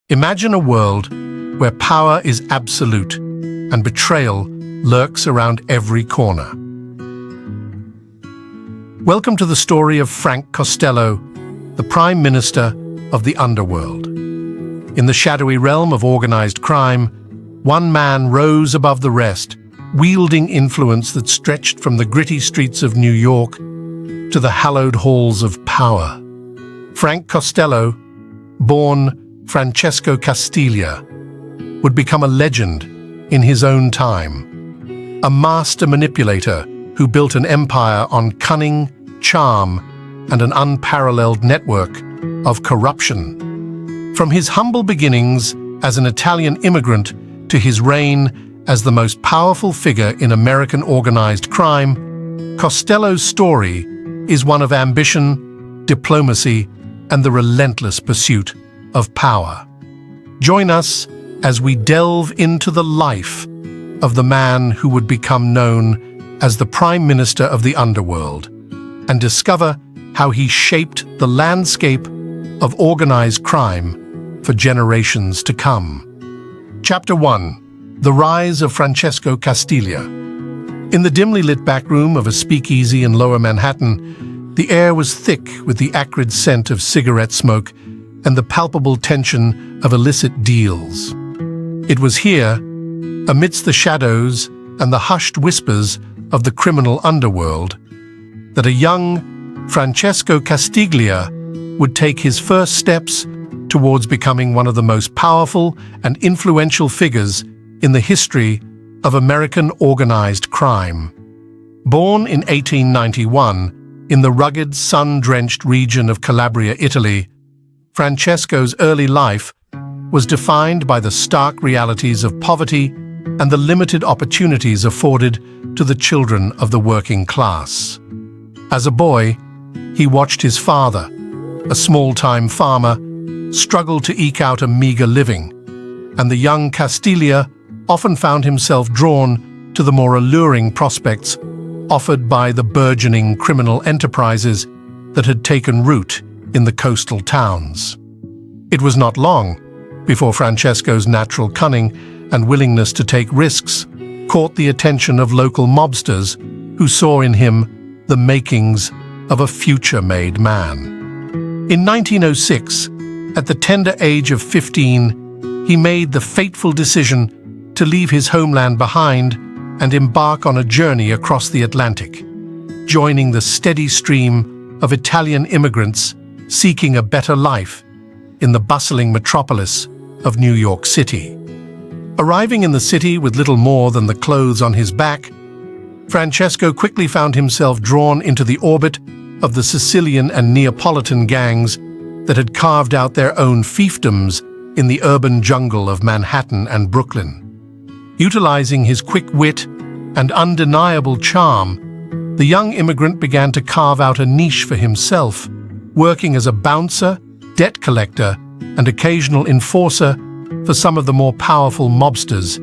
Imagine a world where power is absolute and betrayal lurks around every corner. Welcome to the story of Frank Costello, the Prime Minister of the Underworld. In the shadowy realm of organized crime, one man rose above the rest, wielding influence that stretched from the gritty streets of New York to the hallowed halls of power. Frank Costello, born Francesco Castiglia, would become a legend in his own time. A master manipulator who built an empire on cunning, charm, and an unparalleled network of corruption. From his humble beginnings as an Italian immigrant to his reign as the most powerful figure in American organized crime, Costello's story is one of ambition, diplomacy, and the relentless pursuit of power. Join us as we delve into the life of the man who would become known as the Prime Minister of the Underworld and discover how he shaped the landscape of organized crime for generations to come. Chapter 1. The Rise of Francesco Castiglia. In the dimly lit back room of a speakeasy in Lower Manhattan, the air was thick with the acrid scent of cigarette smoke and the palpable tension of illicit deals. It was here, amidst the shadows and the hushed whispers of the criminal underworld, that a young Francesco Castiglia would take his first steps towards becoming one of the most powerful and influential figures in the history of American organized crime. Born in 1891 in the rugged, sun-drenched region of Calabria, Italy, Francesco's early life was defined by the stark realities of poverty and the limited opportunities afforded to the children of the working class. As a boy, he watched his father, a small-time farmer, struggle to eke out a meager living, and the young Castiglia often found himself drawn to the more alluring prospects offered by the burgeoning criminal enterprises that had taken root in the coastal towns. It was not long before Francesco's natural cunning and willingness to take risks caught the attention of local mobsters who saw in him the makings of a future-made man. In 1906, at the tender age of 15, he made the fateful decision to leave his homeland behind and embark on a journey across the Atlantic, joining the steady stream of Italian immigrants seeking a better life in the bustling metropolis of New York City. Arriving in the city with little more than the clothes on his back, Francesco quickly found himself drawn into the orbit of the Sicilian and Neapolitan gangs that had carved out their own fiefdoms in the urban jungle of Manhattan and Brooklyn. Utilizing his quick wit and undeniable charm, the young immigrant began to carve out a niche for himself, working as a bouncer, debt collector, and occasional enforcer for some of the more powerful mobsters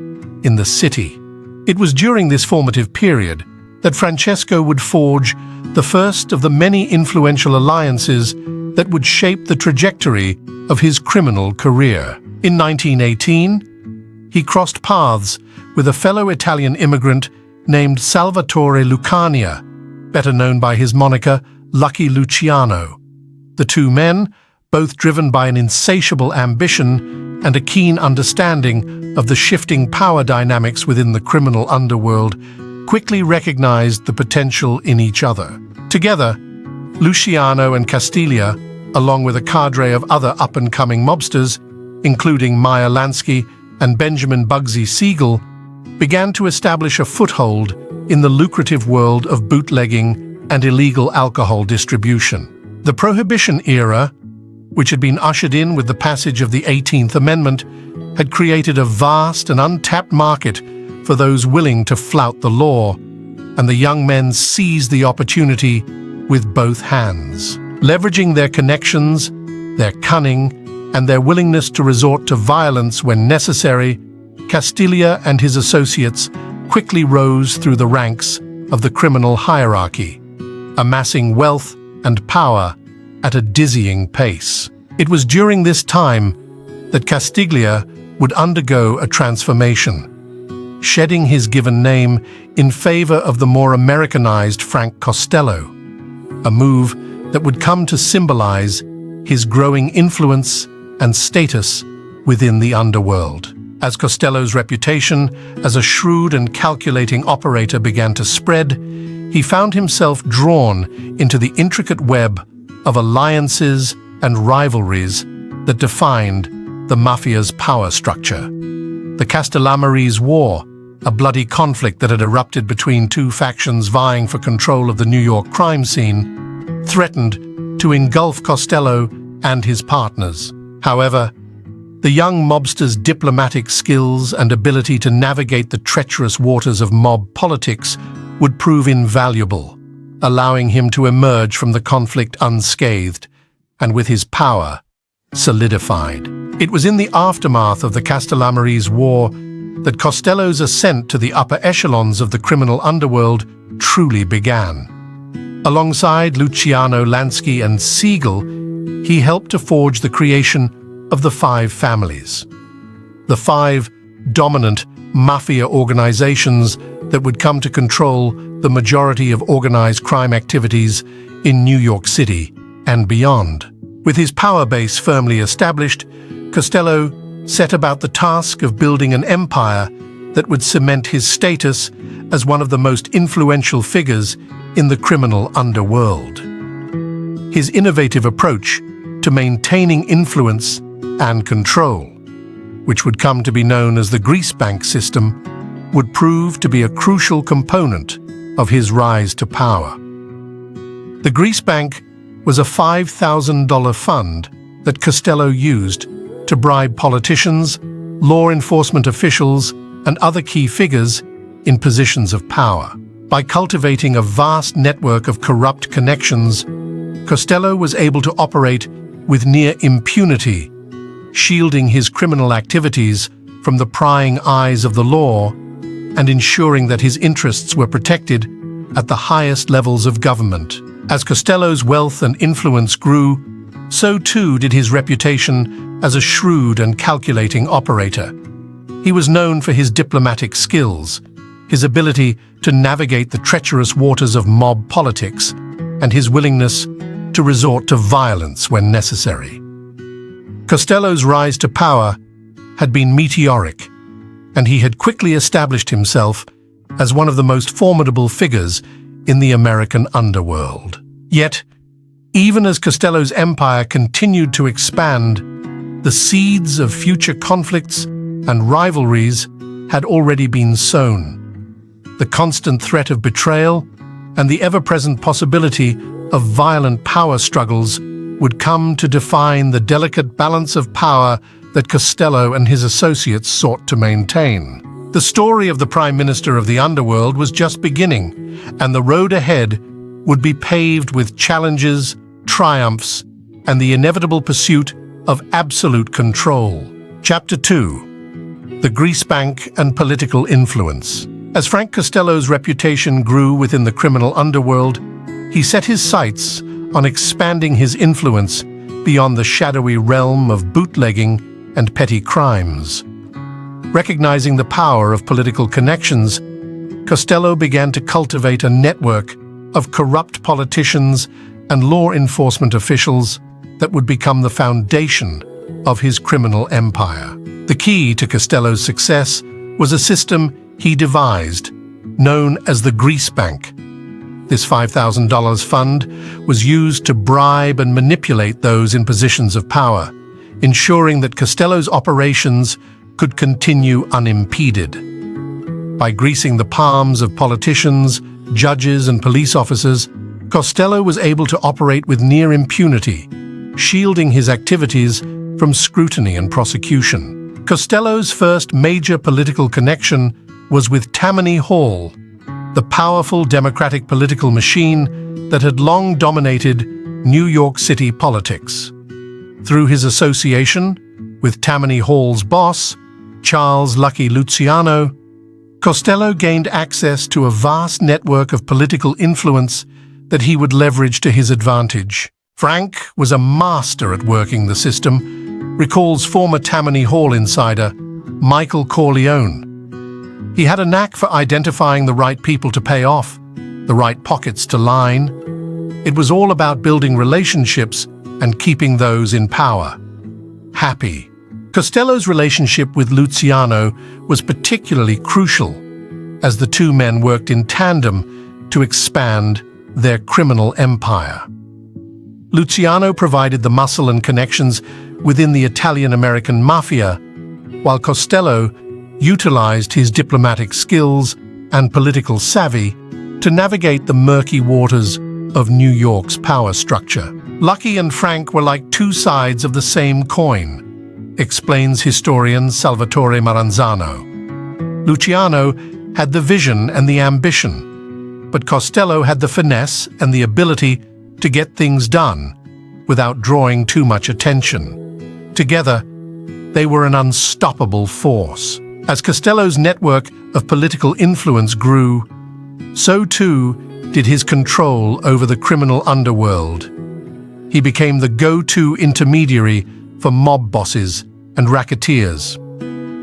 in the city. It was during this formative period that Francesco would forge the first of the many influential alliances that would shape the trajectory of his criminal career. In 1918, he crossed paths with a fellow Italian immigrant named Salvatore Lucania, better known by his moniker Lucky Luciano. The two men, both driven by an insatiable ambition and a keen understanding of the shifting power dynamics within the criminal underworld, quickly recognized the potential in each other. Together, Luciano and Castiglia, along with a cadre of other up-and-coming mobsters, including Meyer Lansky and Benjamin Bugsy Siegel, began to establish a foothold in the lucrative world of bootlegging and illegal alcohol distribution. The Prohibition era, which had been ushered in with the passage of the 18th Amendment, had created a vast and untapped market for those willing to flout the law, and the young men seized the opportunity with both hands. Leveraging their connections, their cunning, and their willingness to resort to violence when necessary, Castiglia and his associates quickly rose through the ranks of the criminal hierarchy, amassing wealth and power at a dizzying pace. It was during this time that Castiglia would undergo a transformation, shedding his given name in favor of the more Americanized Frank Costello, a move that would come to symbolize his growing influence and status within the underworld. As Costello's reputation as a shrewd and calculating operator began to spread, he found himself drawn into the intricate web of alliances and rivalries that defined the Mafia's power structure. The Castellammarese War, a bloody conflict that had erupted between two factions vying for control of the New York crime scene, threatened to engulf Costello and his partners. However, the young mobster's diplomatic skills and ability to navigate the treacherous waters of mob politics would prove invaluable, allowing him to emerge from the conflict unscathed and with his power solidified. It was in the aftermath of the Castellammarese War that Costello's ascent to the upper echelons of the criminal underworld truly began. Alongside Luciano Lansky and Siegel, he helped to forge the creation of the Five Families, the five dominant mafia organizations that would come to control the majority of organized crime activities in New York City and beyond. With his power base firmly established, Costello set about the task of building an empire that would cement his status as one of the most influential figures in the criminal underworld. His innovative approach to maintaining influence and control, which would come to be known as the grease bank system, would prove to be a crucial component of his rise to power. The grease bank was a $5,000 fund that Costello used to bribe politicians, law enforcement officials, and other key figures in positions of power. By cultivating a vast network of corrupt connections, Costello was able to operate with near impunity, shielding his criminal activities from the prying eyes of the law and ensuring that his interests were protected at the highest levels of government. As Costello's wealth and influence grew, so too did his reputation as a shrewd and calculating operator. He was known for his diplomatic skills, his ability to navigate the treacherous waters of mob politics, and his willingness to resort to violence when necessary. Costello's rise to power had been meteoric, and he had quickly established himself as one of the most formidable figures in the American underworld. Yet, even as Costello's empire continued to expand, the seeds of future conflicts and rivalries had already been sown. The constant threat of betrayal and the ever-present possibility of violent power struggles would come to define the delicate balance of power that Costello and his associates sought to maintain. The story of the Prime Minister of the Underworld was just beginning, and the road ahead would be paved with challenges, triumphs, and the inevitable pursuit of absolute control. Chapter 2. The Grease Bank and Political Influence. As Frank Costello's reputation grew within the criminal underworld, he set his sights on expanding his influence beyond the shadowy realm of bootlegging and petty crimes. Recognizing the power of political connections, Costello began to cultivate a network of corrupt politicians and law enforcement officials that would become the foundation of his criminal empire. The key to Costello's success was a system he devised, known as the Grease Bank. This $5,000 fund was used to bribe and manipulate those in positions of power, ensuring that Costello's operations could continue unimpeded. By greasing the palms of politicians, judges, and police officers, Costello was able to operate with near impunity, shielding his activities from scrutiny and prosecution. Costello's first major political connection was with Tammany Hall, the powerful Democratic political machine that had long dominated New York City politics. Through his association with Tammany Hall's boss, Charles Lucky Luciano, Costello gained access to a vast network of political influence that he would leverage to his advantage. Frank was a master at working the system, recalls former Tammany Hall insider Michael Corleone. He had a knack for identifying the right people to pay off, the right pockets to line. It was all about building relationships and keeping those in power happy. Costello's relationship with Luciano was particularly crucial, as the two men worked in tandem to expand their criminal empire. Luciano provided the muscle and connections within the Italian-American Mafia, while Costello utilized his diplomatic skills and political savvy to navigate the murky waters of New York's power structure. Lucky and Frank were like two sides of the same coin, explains historian Salvatore Maranzano. Luciano had the vision and the ambition, but Costello had the finesse and the ability to get things done without drawing too much attention. Together, they were an unstoppable force. As Costello's network of political influence grew, so too did his control over the criminal underworld. He became the go-to intermediary for mob bosses and racketeers,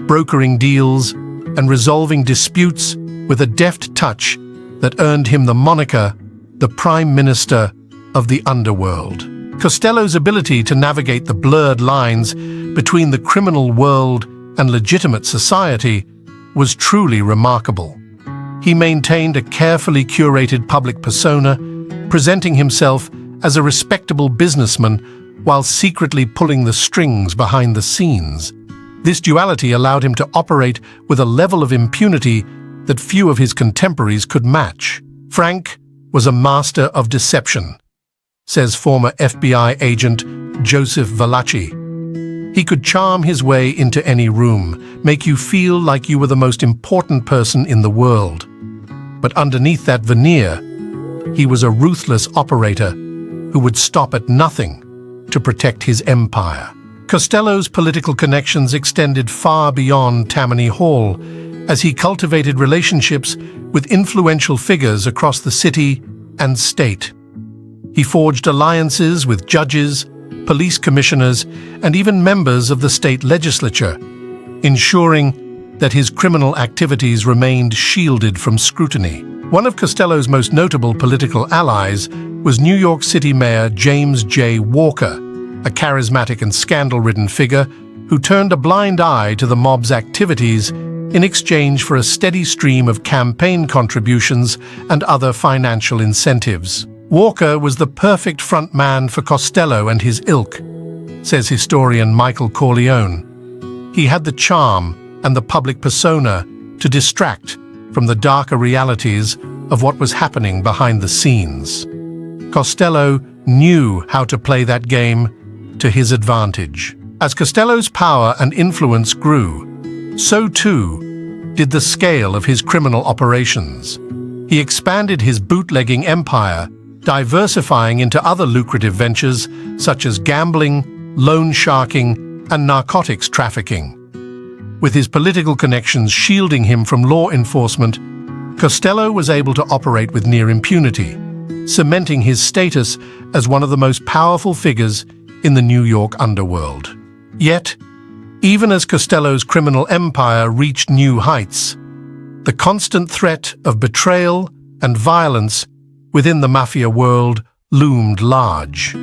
brokering deals and resolving disputes with a deft touch that earned him the moniker the Prime Minister of the Underworld. Costello's ability to navigate the blurred lines between the criminal world and legitimate society was truly remarkable. He maintained a carefully curated public persona, presenting himself as a respectable businessman while secretly pulling the strings behind the scenes. This duality allowed him to operate with a level of impunity that few of his contemporaries could match. Frank was a master of deception, says former FBI agent Joseph Valachi. He could charm his way into any room, make you feel like you were the most important person in the world. But underneath that veneer, he was a ruthless operator who would stop at nothing to protect his empire. Costello's political connections extended far beyond Tammany Hall, as he cultivated relationships with influential figures across the city and state. He forged alliances with judges, police commissioners, and even members of the state legislature, ensuring that his criminal activities remained shielded from scrutiny. One of Costello's most notable political allies was New York City Mayor James J. Walker, a charismatic and scandal-ridden figure who turned a blind eye to the mob's activities in exchange for a steady stream of campaign contributions and other financial incentives. Walker was the perfect frontman for Costello and his ilk, says historian Michael Corleone. He had the charm and the public persona to distract from the darker realities of what was happening behind the scenes. Costello knew how to play that game to his advantage. As Costello's power and influence grew, so too did the scale of his criminal operations. He expanded his bootlegging empire, diversifying into other lucrative ventures such as gambling, loan sharking, and narcotics trafficking. With his political connections shielding him from law enforcement, Costello was able to operate with near impunity, cementing his status as one of the most powerful figures in the New York underworld. Yet, even as Costello's criminal empire reached new heights, the constant threat of betrayal and violence within the Mafia world loomed large.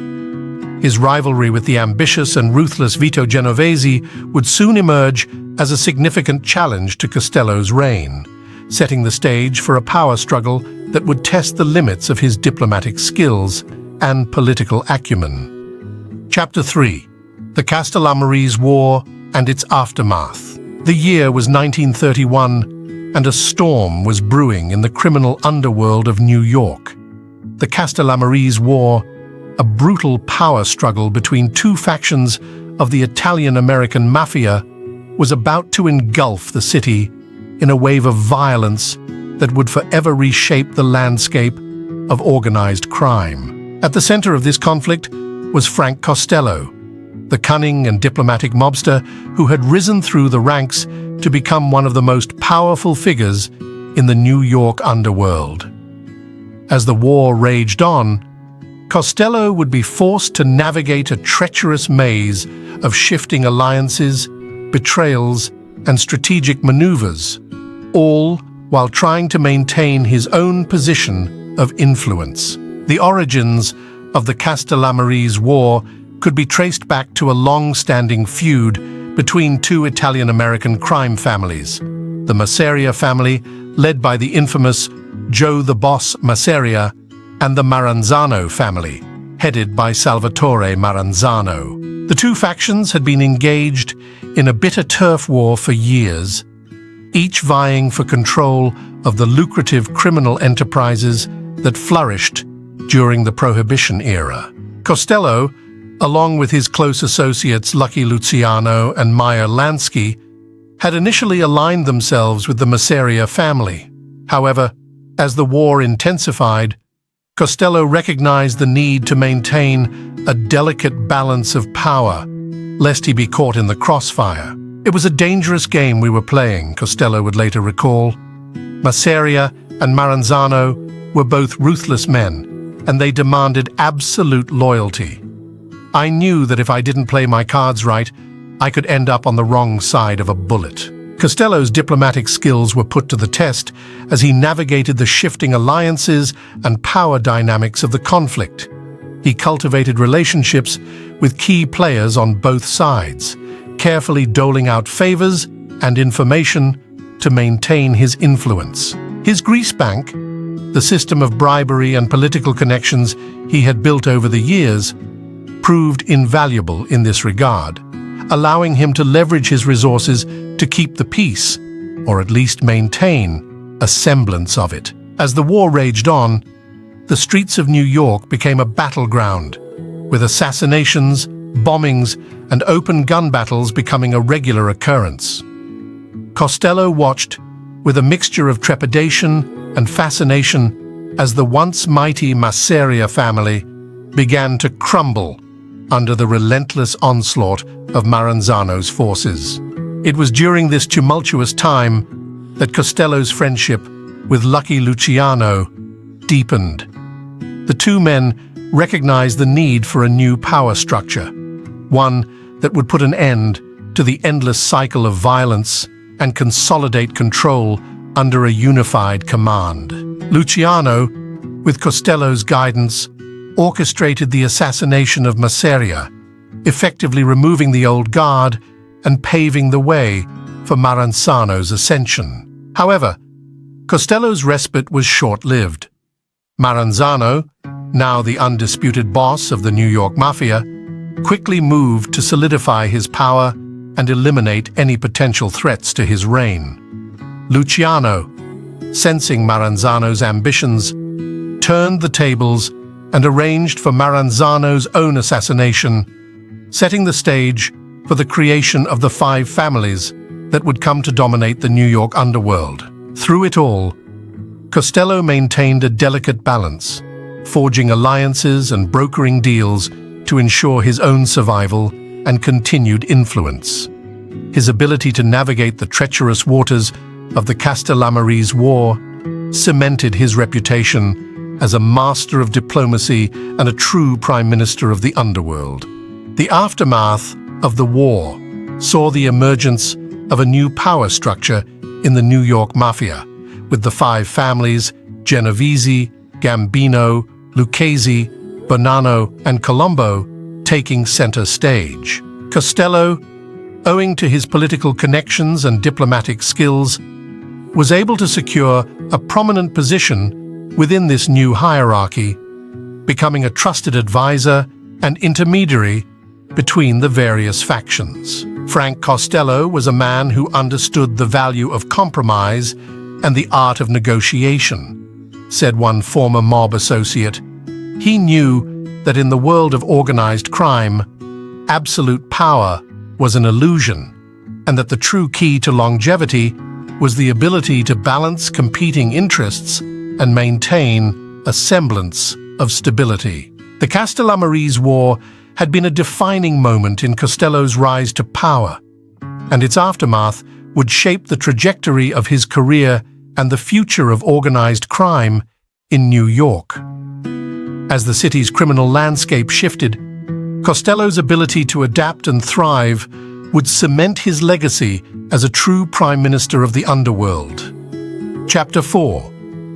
His rivalry with the ambitious and ruthless Vito Genovese would soon emerge as a significant challenge to Costello's reign, setting the stage for a power struggle that would test the limits of his diplomatic skills and political acumen. Chapter 3. The Castellammarese War and its Aftermath. The year was 1931, and a storm was brewing in the criminal underworld of New York. The Castellammarese War, a brutal power struggle between two factions of the Italian-American Mafia, was about to engulf the city in a wave of violence that would forever reshape the landscape of organized crime. At the center of this conflict was Frank Costello, the cunning and diplomatic mobster who had risen through the ranks to become one of the most powerful figures in the New York underworld. As the war raged on, Costello would be forced to navigate a treacherous maze of shifting alliances, betrayals, and strategic maneuvers, all while trying to maintain his own position of influence. The origins of the Castellammarese War could be traced back to a long-standing feud between two Italian-American crime families, the Masseria family, led by the infamous Joe the Boss Masseria, and the Maranzano family, headed by Salvatore Maranzano. The two factions had been engaged in a bitter turf war for years, each vying for control of the lucrative criminal enterprises that flourished during the Prohibition era. Costello, along with his close associates Lucky Luciano and Meyer Lansky, had initially aligned themselves with the Masseria family. However, as the war intensified, Costello recognized the need to maintain a delicate balance of power, lest he be caught in the crossfire. It was a dangerous game we were playing, Costello would later recall. Masseria and Maranzano were both ruthless men, and they demanded absolute loyalty. I knew that if I didn't play my cards right, I could end up on the wrong side of a bullet. Costello's diplomatic skills were put to the test as he navigated the shifting alliances and power dynamics of the conflict. He cultivated relationships with key players on both sides, carefully doling out favors and information to maintain his influence. His grease bank, the system of bribery and political connections he had built over the years, proved invaluable in this regard, allowing him to leverage his resources to keep the peace, or at least maintain a semblance of it. As the war raged on, the streets of New York became a battleground, with assassinations, bombings, and open gun battles becoming a regular occurrence. Costello watched with a mixture of trepidation and fascination as the once mighty Masseria family began to crumble under the relentless onslaught of Maranzano's forces. It was during this tumultuous time that Costello's friendship with Lucky Luciano deepened. The two men recognized the need for a new power structure, one that would put an end to the endless cycle of violence and consolidate control under a unified command. Luciano, with Costello's guidance, orchestrated the assassination of Masseria, effectively removing the old guard and paving the way for Maranzano's ascension. However, Costello's respite was short-lived. Maranzano, now the undisputed boss of the New York Mafia, quickly moved to solidify his power and eliminate any potential threats to his reign. Luciano, sensing Maranzano's ambitions, turned the tables and arranged for Maranzano's own assassination, setting the stage for the creation of the 5 families that would come to dominate the New York underworld. Through it all, Costello maintained a delicate balance, forging alliances and brokering deals to ensure his own survival and continued influence. His ability to navigate the treacherous waters of the Castellammarese War cemented his reputation as a master of diplomacy and a true prime minister of the underworld. The aftermath of the war saw the emergence of a new power structure in the New York Mafia, with the 5 families, Genovese, Gambino, Lucchese, Bonanno, and Colombo, taking center stage. Costello, owing to his political connections and diplomatic skills, was able to secure a prominent position within this new hierarchy, becoming a trusted advisor and intermediary between the various factions. Frank Costello was a man who understood the value of compromise and the art of negotiation, said one former mob associate. He knew that in the world of organized crime, absolute power was an illusion, and that the true key to longevity was the ability to balance competing interests and maintain a semblance of stability. The Castellammarese War had been a defining moment in Costello's rise to power, and its aftermath would shape the trajectory of his career and the future of organized crime in New York. As the city's criminal landscape shifted, Costello's ability to adapt and thrive would cement his legacy as a true Prime Minister of the Underworld. Chapter 4.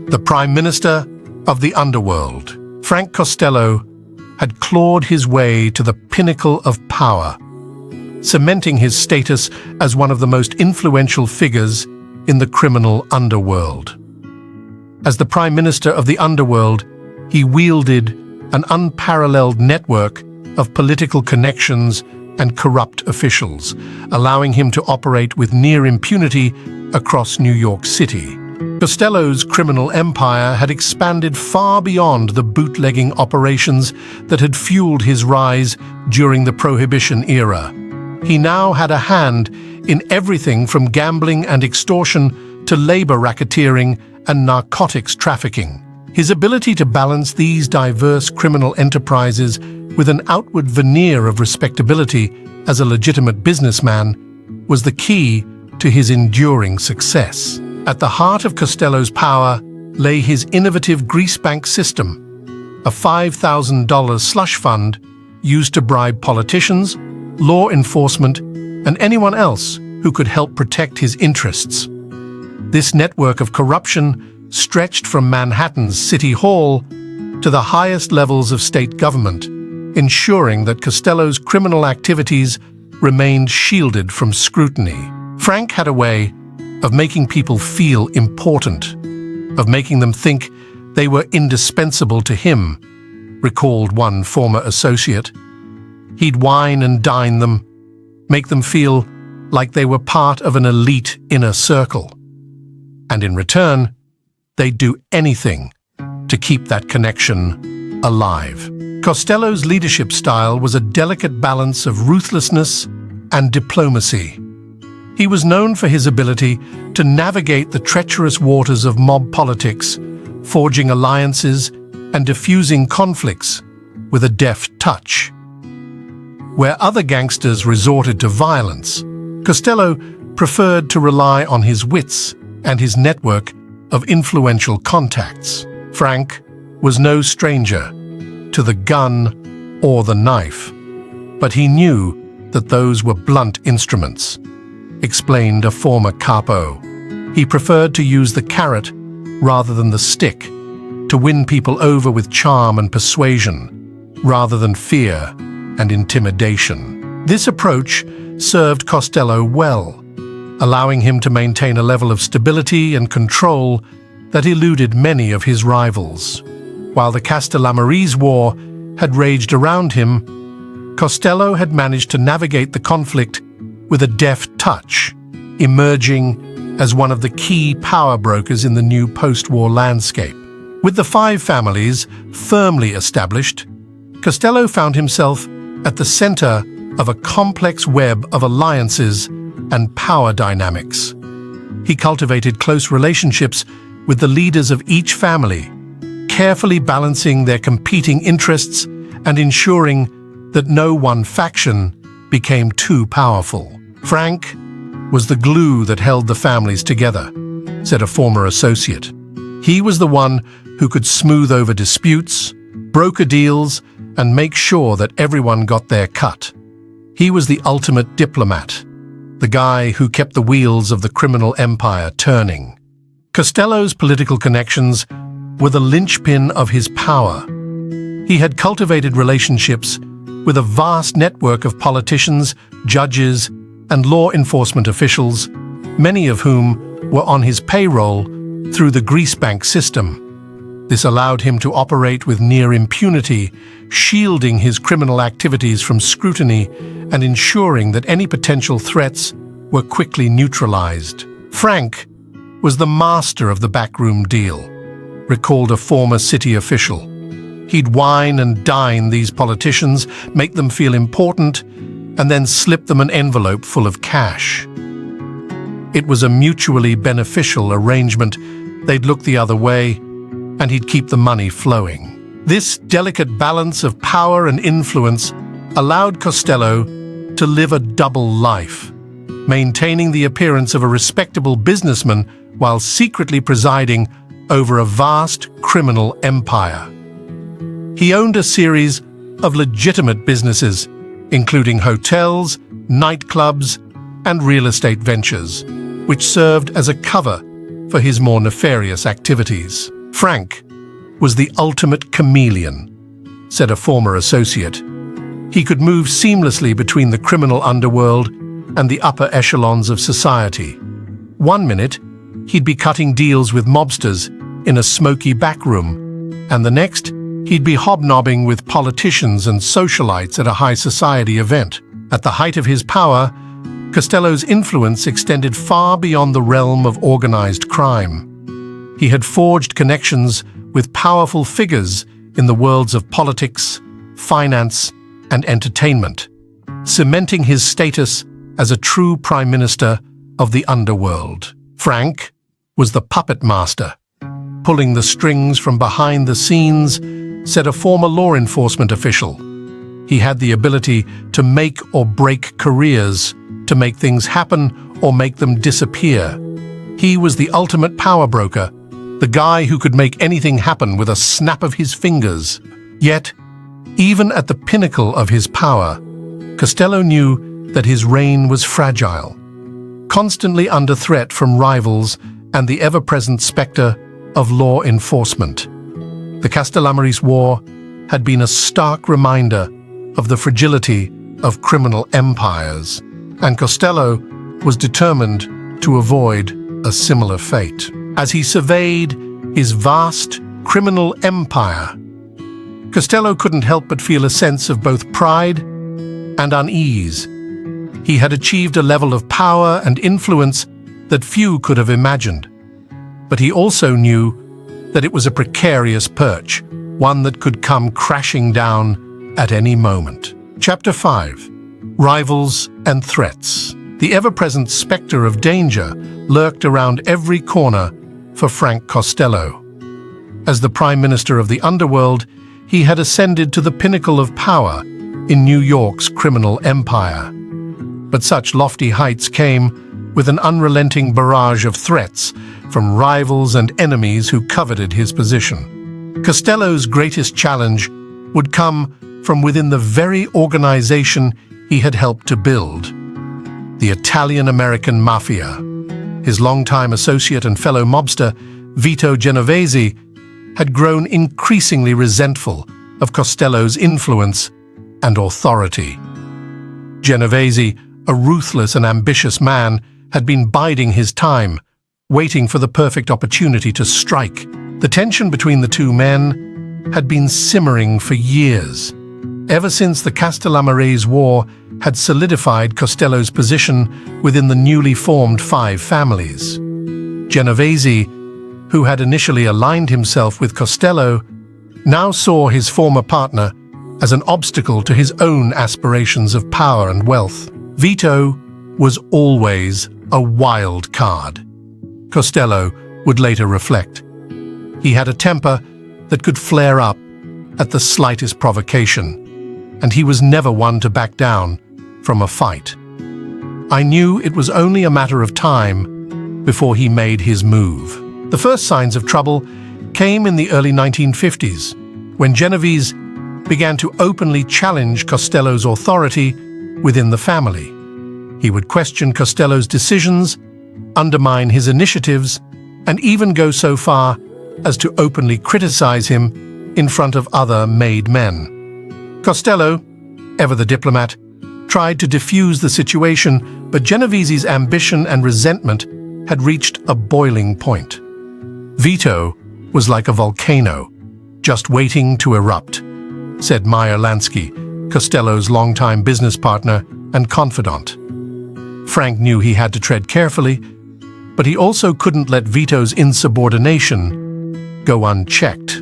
The Prime Minister of the Underworld. Frank Costello had clawed his way to the pinnacle of power, cementing his status as one of the most influential figures in the criminal underworld. As the Prime Minister of the Underworld, he wielded an unparalleled network of political connections and corrupt officials, allowing him to operate with near impunity across New York City. Costello's criminal empire had expanded far beyond the bootlegging operations that had fueled his rise during the Prohibition era. He now had a hand in everything from gambling and extortion to labor racketeering and narcotics trafficking. His ability to balance these diverse criminal enterprises with an outward veneer of respectability as a legitimate businessman was the key to his enduring success. At the heart of Costello's power lay his innovative greasebank system, a $5,000 slush fund used to bribe politicians, law enforcement, and anyone else who could help protect his interests. This network of corruption stretched from Manhattan's City Hall to the highest levels of state government, ensuring that Costello's criminal activities remained shielded from scrutiny. Frank had a way of making people feel important, of making them think they were indispensable to him, recalled one former associate. He'd wine and dine them, make them feel like they were part of an elite inner circle. And in return, they'd do anything to keep that connection alive. Costello's leadership style was a delicate balance of ruthlessness and diplomacy. He was known for his ability to navigate the treacherous waters of mob politics, forging alliances and diffusing conflicts with a deft touch. Where other gangsters resorted to violence, Costello preferred to rely on his wits and his network of influential contacts. Frank was no stranger to the gun or the knife, but he knew that those were blunt instruments, explained a former capo. He preferred to use the carrot rather than the stick, to win people over with charm and persuasion, rather than fear and intimidation. This approach served Costello well, allowing him to maintain a level of stability and control that eluded many of his rivals. While the Castellammarese War had raged around him, Costello had managed to navigate the conflict with a deft touch, emerging as one of the key power brokers in the new post-war landscape. With the five families firmly established, Costello found himself at the center of a complex web of alliances and power dynamics. He cultivated close relationships with the leaders of each family, carefully balancing their competing interests and ensuring that no one faction became too powerful. Frank was the glue that held the families together, said a former associate. He was the one who could smooth over disputes, broker deals, and make sure that everyone got their cut. He was the ultimate diplomat, the guy who kept the wheels of the criminal empire turning. Costello's political connections were the linchpin of his power. He had cultivated relationships with a vast network of politicians, judges, and law enforcement officials, many of whom were on his payroll through the greasebank system. This allowed him to operate with near impunity, shielding his criminal activities from scrutiny and ensuring that any potential threats were quickly neutralized. Frank was the master of the backroom deal, recalled a former city official. He'd wine and dine these politicians, make them feel important, and then slip them an envelope full of cash. It was a mutually beneficial arrangement. They'd look the other way, and he'd keep the money flowing. This delicate balance of power and influence allowed Costello to live a double life, maintaining the appearance of a respectable businessman while secretly presiding over a vast criminal empire. He owned a series of legitimate businesses, including hotels, nightclubs, and real estate ventures, which served as a cover for his more nefarious activities. Frank was the ultimate chameleon, said a former associate. He could move seamlessly between the criminal underworld and the upper echelons of society. One minute, he'd be cutting deals with mobsters in a smoky back room, and the next, he'd be hobnobbing with politicians and socialites at a high society event. At the height of his power, Costello's influence extended far beyond the realm of organized crime. He had forged connections with powerful figures in the worlds of politics, finance, and entertainment, cementing his status as a true prime minister of the underworld. Frank was the puppet master, pulling the strings from behind the scenes, said a former law enforcement official. He had the ability to make or break careers, to make things happen or make them disappear. He was the ultimate power broker, the guy who could make anything happen with a snap of his fingers. Yet, even at the pinnacle of his power, Costello knew that his reign was fragile, constantly under threat from rivals and the ever-present specter of law enforcement. The Castellammarese War had been a stark reminder of the fragility of criminal empires, and Costello was determined to avoid a similar fate. As he surveyed his vast criminal empire, Costello couldn't help but feel a sense of both pride and unease. He had achieved a level of power and influence that few could have imagined. But he also knew that it was a precarious perch, one that could come crashing down at any moment. Chapter 5. Rivals and Threats. The ever-present specter of danger lurked around every corner for Frank Costello. As the Prime Minister of the Underworld, he had ascended to the pinnacle of power in New York's criminal empire. But such lofty heights came with an unrelenting barrage of threats from rivals and enemies who coveted his position. Costello's greatest challenge would come from within the very organization he had helped to build, the Italian-American Mafia. His longtime associate and fellow mobster, Vito Genovese, had grown increasingly resentful of Costello's influence and authority. Genovese, a ruthless and ambitious man, had been biding his time, waiting for the perfect opportunity to strike. The tension between the two men had been simmering for years, ever since the Castellammarese War had solidified Costello's position within the newly formed Five Families. Genovese, who had initially aligned himself with Costello, now saw his former partner as an obstacle to his own aspirations of power and wealth. Vito was always a wild card, Costello would later reflect. He had a temper that could flare up at the slightest provocation, and he was never one to back down from a fight. I knew it was only a matter of time before he made his move. The first signs of trouble came in the early 1950s, when Genovese began to openly challenge Costello's authority within the family. He would question Costello's decisions, undermine his initiatives, and even go so far as to openly criticize him in front of other made men. Costello, ever the diplomat, tried to defuse the situation, but Genovese's ambition and resentment had reached a boiling point. Vito was like a volcano, just waiting to erupt, said Meyer Lansky, Costello's longtime business partner and confidant. Frank knew he had to tread carefully, but he also couldn't let Vito's insubordination go unchecked.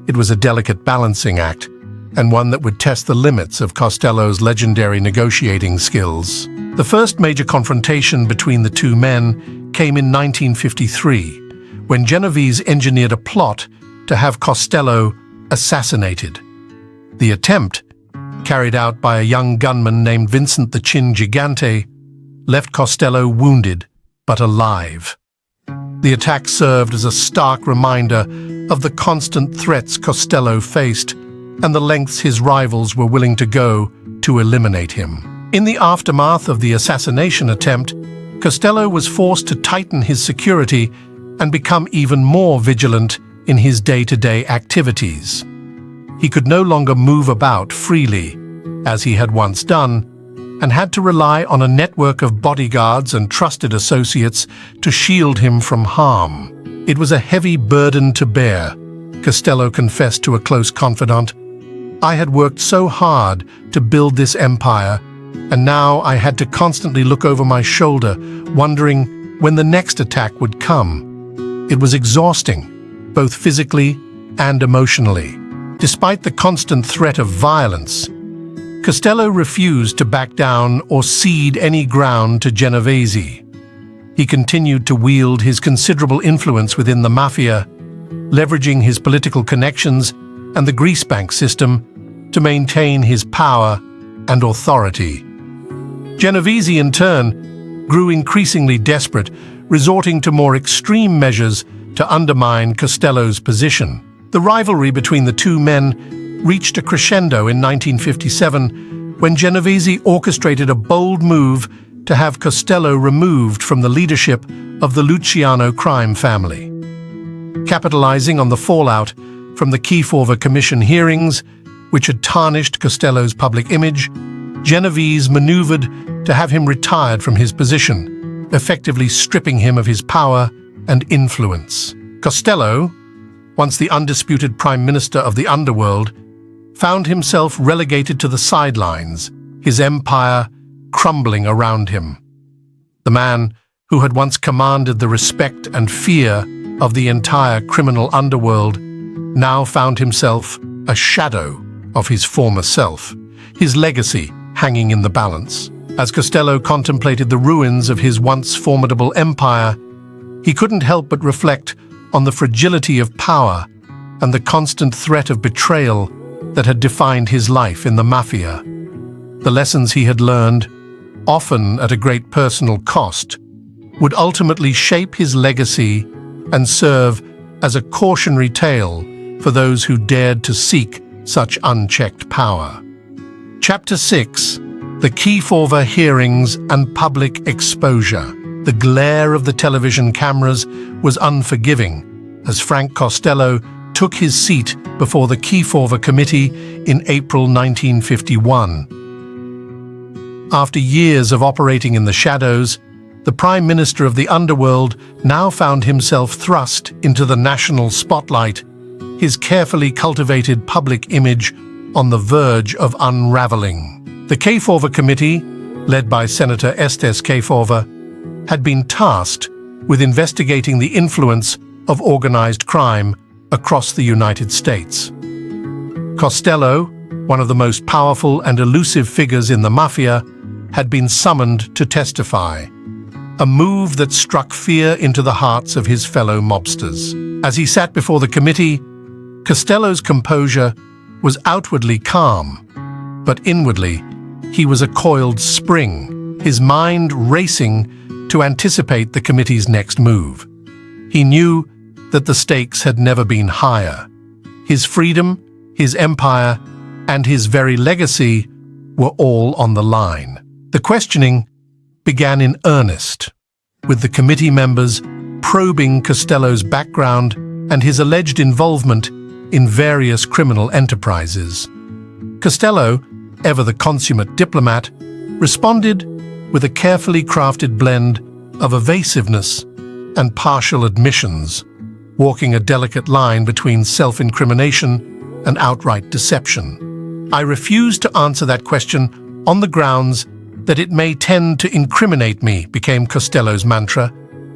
It was a delicate balancing act, and one that would test the limits of Costello's legendary negotiating skills. The first major confrontation between the two men came in 1953, when Genovese engineered a plot to have Costello assassinated. The attempt, carried out by a young gunman named Vincent the Chin Gigante, left Costello wounded but alive. The attack served as a stark reminder of the constant threats Costello faced and the lengths his rivals were willing to go to eliminate him. In the aftermath of the assassination attempt, Costello was forced to tighten his security and become even more vigilant in his day-to-day activities. He could no longer move about freely, as he had once done, and had to rely on a network of bodyguards and trusted associates to shield him from harm. It was a heavy burden to bear, Costello confessed to a close confidant. I had worked so hard to build this empire, and now I had to constantly look over my shoulder, wondering when the next attack would come. It was exhausting, both physically and emotionally. Despite the constant threat of violence, Costello refused to back down or cede any ground to Genovese. He continued to wield his considerable influence within the Mafia, leveraging his political connections and the greasebank system to maintain his power and authority. Genovese, in turn, grew increasingly desperate, resorting to more extreme measures to undermine Costello's position. The rivalry between the two men reached a crescendo in 1957 when Genovese orchestrated a bold move to have Costello removed from the leadership of the Luciano crime family. Capitalizing on the fallout from the Kefauver Commission hearings, which had tarnished Costello's public image, Genovese maneuvered to have him retired from his position, effectively stripping him of his power and influence. Costello, once the undisputed Prime Minister of the Underworld, found himself relegated to the sidelines, his empire crumbling around him. The man who had once commanded the respect and fear of the entire criminal underworld now found himself a shadow of his former self, his legacy hanging in the balance. As Costello contemplated the ruins of his once formidable empire, he couldn't help but reflect on the fragility of power and the constant threat of betrayal that had defined his life in the Mafia. The lessons he had learned, often at a great personal cost, would ultimately shape his legacy and serve as a cautionary tale for those who dared to seek such unchecked power. Chapter 6: The Kefauver Hearings and Public Exposure. The glare of the television cameras was unforgiving as Frank Costello took his seat before the Kefauver Committee in April 1951. After years of operating in the shadows, the Prime Minister of the Underworld now found himself thrust into the national spotlight, his carefully cultivated public image on the verge of unraveling. The Kefauver Committee, led by Senator Estes Kefauver, had been tasked with investigating the influence of organized crime across the United States. Costello, one of the most powerful and elusive figures in the Mafia, had been summoned to testify, a move that struck fear into the hearts of his fellow mobsters. As he sat before the committee, Costello's composure was outwardly calm, but inwardly he was a coiled spring, his mind racing to anticipate the committee's next move. He knew that the stakes had never been higher. His freedom, his empire, and his very legacy were all on the line. The questioning began in earnest, with the committee members probing Costello's background and his alleged involvement in various criminal enterprises. Costello, ever the consummate diplomat, responded with a carefully crafted blend of evasiveness and partial admissions, walking a delicate line between self-incrimination and outright deception. "I refuse to answer that question on the grounds that it may tend to incriminate me," became Costello's mantra,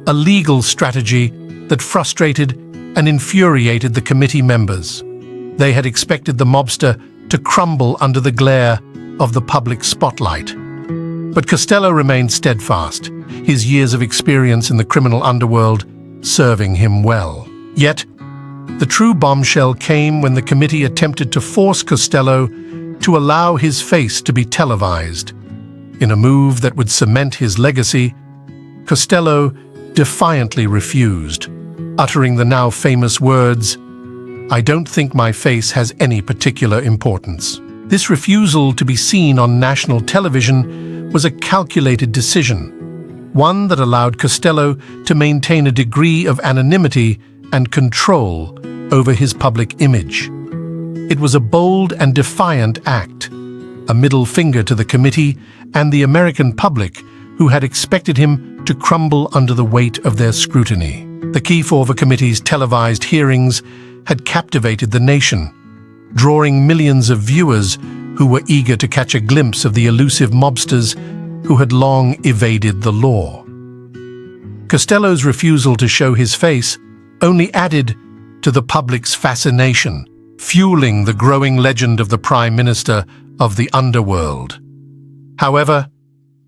a legal strategy that frustrated and infuriated the committee members. They had expected the mobster to crumble under the glare of the public spotlight. But Costello remained steadfast, his years of experience in the criminal underworld serving him well. Yet, the true bombshell came when the committee attempted to force Costello to allow his face to be televised. In a move that would cement his legacy, Costello defiantly refused, uttering the now famous words, I don't think my face has any particular importance." This refusal to be seen on national television was a calculated decision, one that allowed Costello to maintain a degree of anonymity and control over his public image. It was a bold and defiant act, a middle finger to the committee and the American public who had expected him to crumble under the weight of their scrutiny. The Kefauver Committee's televised hearings had captivated the nation, drawing millions of viewers who were eager to catch a glimpse of the elusive mobsters who had long evaded the law. Costello's refusal to show his face only added to the public's fascination, fueling the growing legend of the Prime Minister of the Underworld. However,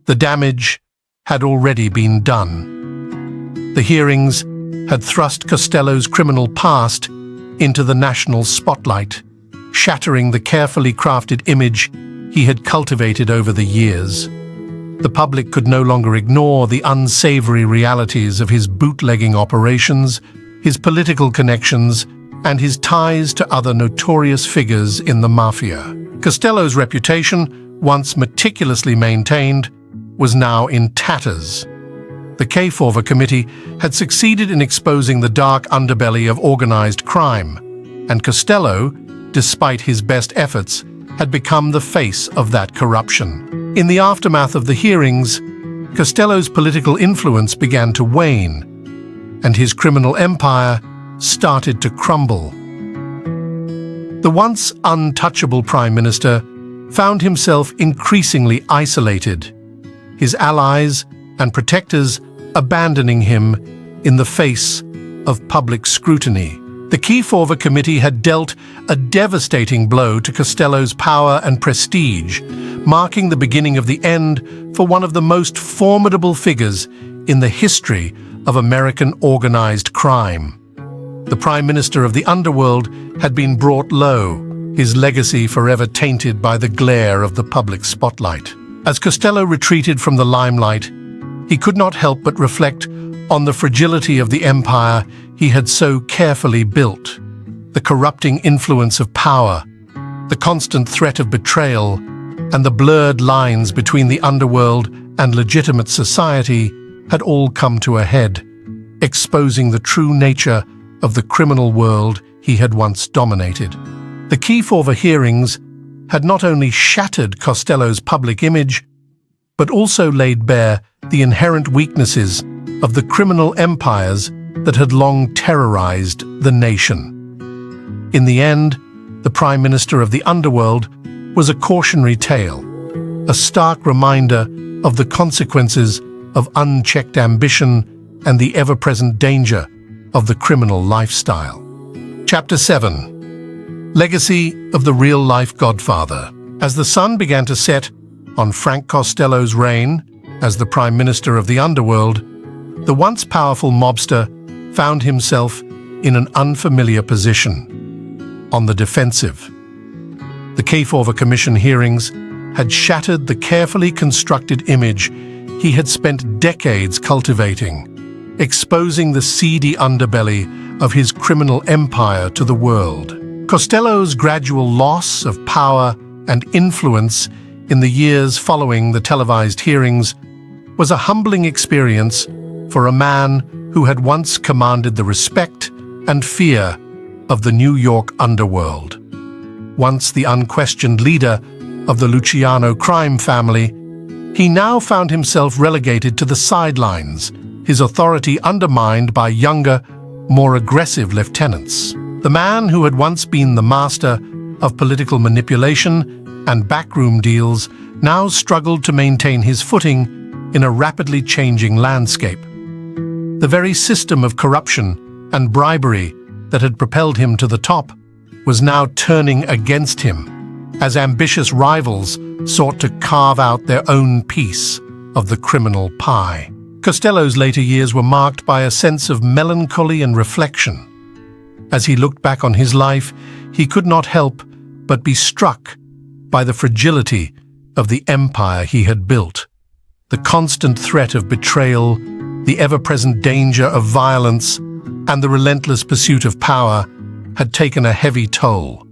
the damage had already been done. The hearings had thrust Costello's criminal past into the national spotlight, shattering the carefully crafted image he had cultivated over the years. The public could no longer ignore the unsavory realities of his bootlegging operations, his political connections, and his ties to other notorious figures in the Mafia. Costello's reputation, once meticulously maintained, was now in tatters. The Kefauver Committee had succeeded in exposing the dark underbelly of organized crime, and Costello, despite his best efforts, had become the face of that corruption. In the aftermath of the hearings, Costello's political influence began to wane, and his criminal empire started to crumble. The once untouchable Prime Minister found himself increasingly isolated, his allies and protectors abandoning him in the face of public scrutiny. The Kefauver Committee had dealt a devastating blow to Costello's power and prestige, marking the beginning of the end for one of the most formidable figures in the history of American organized crime. The Prime Minister of the Underworld had been brought low, his legacy forever tainted by the glare of the public spotlight. As Costello retreated from the limelight, he could not help but reflect on the fragility of the empire he had so carefully built. The corrupting influence of power, the constant threat of betrayal, and the blurred lines between the underworld and legitimate society had all come to a head, exposing the true nature of the criminal world he had once dominated. The Kefauver hearings had not only shattered Costello's public image, but also laid bare the inherent weaknesses of the criminal empires that had long terrorized the nation. In the end, the Prime Minister of the Underworld was a cautionary tale, a stark reminder of the consequences of unchecked ambition and the ever-present danger of the criminal lifestyle. Chapter 7. Legacy of the Real-Life Godfather. As the sun began to set on Frank Costello's reign as the Prime Minister of the Underworld, the once powerful mobster found himself in an unfamiliar position, on the defensive. The Kefauver Commission hearings had shattered the carefully constructed image he had spent decades cultivating, exposing the seedy underbelly of his criminal empire to the world. Costello's gradual loss of power and influence in the years following the televised hearings was a humbling experience for a man who had once commanded the respect and fear of the New York underworld. Once the unquestioned leader of the Luciano crime family, he now found himself relegated to the sidelines, his authority undermined by younger, more aggressive lieutenants. The man who had once been the master of political manipulation and backroom deals now struggled to maintain his footing in a rapidly changing landscape. The very system of corruption and bribery that had propelled him to the top was now turning against him, as ambitious rivals sought to carve out their own piece of the criminal pie. Costello's later years were marked by a sense of melancholy and reflection. As he looked back on his life, he could not help but be struck by the fragility of the empire he had built. The constant threat of betrayal, the ever-present danger of violence, and the relentless pursuit of power had taken a heavy toll,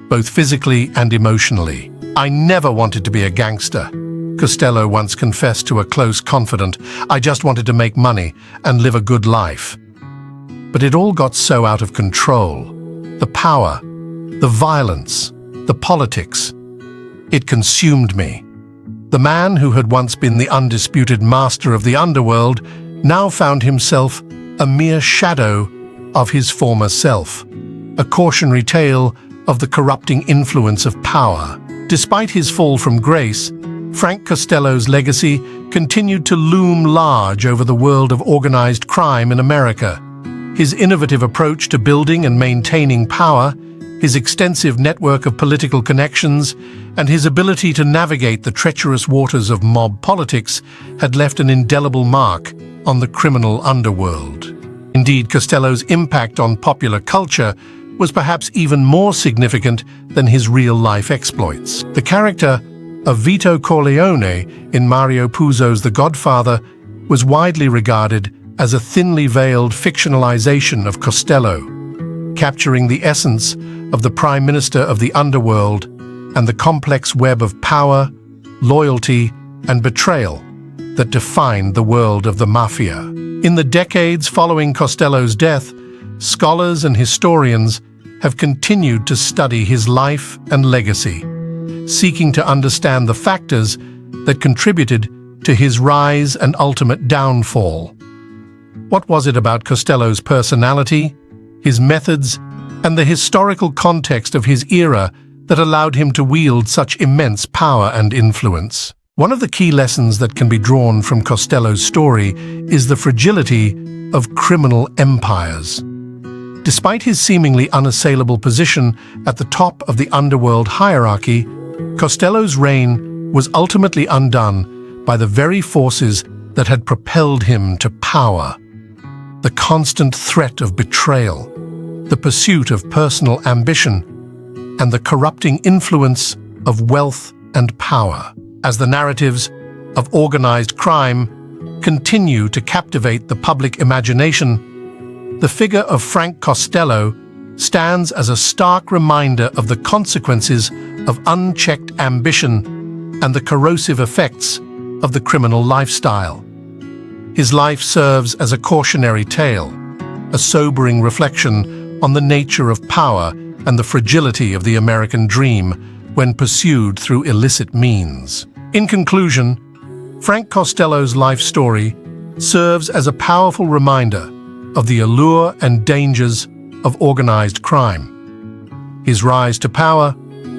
both physically and emotionally. "I never wanted to be a gangster," Costello once confessed to a close confidant. "I just wanted to make money and live a good life." But it all got so out of control. The power, the violence, the politics. It consumed me. The man who had once been the undisputed master of the underworld now found himself a mere shadow of his former self, a cautionary tale of the corrupting influence of power. Despite his fall from grace, Frank Costello's legacy continued to loom large over the world of organized crime in America. His innovative approach to building and maintaining power, his extensive network of political connections, and his ability to navigate the treacherous waters of mob politics had left an indelible mark on the criminal underworld. Indeed, Costello's impact on popular culture was perhaps even more significant than his real-life exploits. The character of Vito Corleone in Mario Puzo's The Godfather was widely regarded as a thinly veiled fictionalization of Costello, capturing the essence of the Prime Minister of the underworld and the complex web of power, loyalty, and betrayal that defined the world of the Mafia. In the decades following Costello's death, scholars and historians have continued to study his life and legacy, seeking to understand the factors that contributed to his rise and ultimate downfall. What was it about Costello's personality, his methods, and the historical context of his era that allowed him to wield such immense power and influence? One of the key lessons that can be drawn from Costello's story is the fragility of criminal empires. Despite his seemingly unassailable position at the top of the underworld hierarchy, Costello's reign was ultimately undone by the very forces that had propelled him to power. The constant threat of betrayal, the pursuit of personal ambition, and the corrupting influence of wealth and power. As the narratives of organized crime continue to captivate the public imagination, the figure of Frank Costello stands as a stark reminder of the consequences of unchecked ambition and the corrosive effects of the criminal lifestyle. His life serves as a cautionary tale, a sobering reflection on the nature of power and the fragility of the American dream when pursued through illicit means. In conclusion, Frank Costello's life story serves as a powerful reminder of the allure and dangers of organized crime. His rise to power,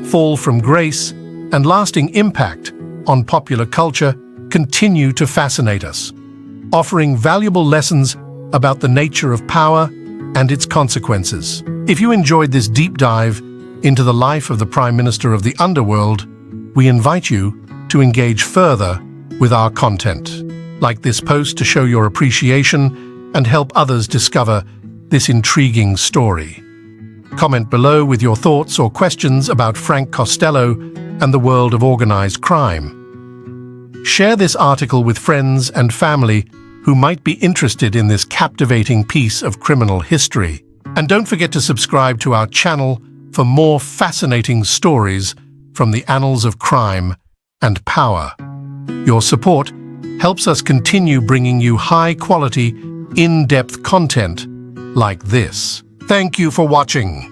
fall from grace, and lasting impact on popular culture continue to fascinate us, offering valuable lessons about the nature of power and its consequences. If you enjoyed this deep dive into the life of the Prime Minister of the Underworld, we invite you to engage further with our content. Like this post to show your appreciation and help others discover this intriguing story. Comment below with your thoughts or questions about Frank Costello and the world of organized crime. Share this article with friends and family who might be interested in this captivating piece of criminal history. And don't forget to subscribe to our channel for more fascinating stories from the annals of crime and power. Your support helps us continue bringing you high-quality, in-depth content like this. Thank you for watching.